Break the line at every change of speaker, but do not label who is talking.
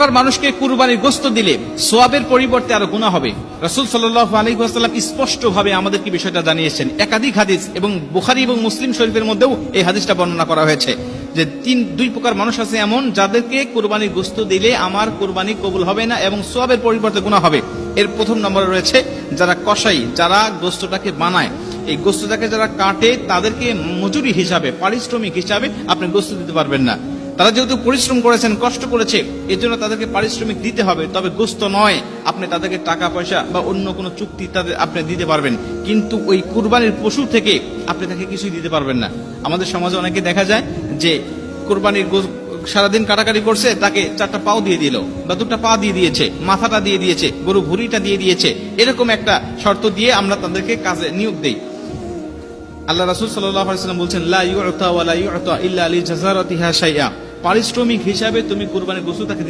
প্রকার মানুষকে কুরবানির গোশত দিলে সোয়াবের পরিবর্তে আরো গুনাহ হবে। রাসূল সাল্লাল্লাহু আলাইহি ওয়াসাল্লাম স্পষ্টভাবে আমাদেরকে বিষয়টা জানিয়েছেন। একাধিক হাদিস এবং বুখারী এবং মুসলিম শরীফের মধ্যেও এই হাদিসটা বর্ণনা করা হয়েছে যে দুই প্রকার মানুষ আছে এমন, যাদেরকে কুরবানির গোশত দিলে আমার কুরবানি কবুল হবে না এবং সোয়াবের পরিবর্তে গুনাহ হবে। এর প্রথম নম্বরে রয়েছে যারা কসাই, যারা গোশতটাকে বানায়, এই গোশতটাকে যারা কাটে, তাদেরকে মজুরি হিসাবে, পারিশ্রমিক হিসাবে আপনি গোশত দিতে পারবেন না। তারা যেহেতু পরিশ্রম করেছেন, কষ্ট করেছে, এর জন্য তাদেরকে পারিশ্রমিক দিতে হবে, তবে গোশত নয়। আপনি তাদেরকে টাকা পয়সা বা অন্য কোনো চুক্তি তাদের আপনি দিতে পারবেন, কিন্তু ওই কুরবানির পশু থেকে আপনি তাকে কিছুই দিতে পারবেন না। আমাদের সমাজে অনেকে দেখা যায় যে কুরবানির সারাদিন কাটাকাটি করছে, তাকে 4টা পাও দিয়ে দিল বা 2টা পা দিয়ে দিয়েছে, মাথাটা দিয়ে দিয়েছে, গরু ভুঁড়িটা দিয়ে দিয়েছে, এরকম একটা শর্ত দিয়ে আমরা তাদেরকে কাজে নিয়োগ দেই। আল্লাহ রাসূল সাল্লাল্লাহু আলাইহি ওয়াসাল্লাম বলছেন, লা ইউতা ওয়া লা ইউতা ইল্লা লিজাযারাতিহা শাইআ, পারিশ্রমিক হিসাবে তুমি কুরবানির গোশত তাকে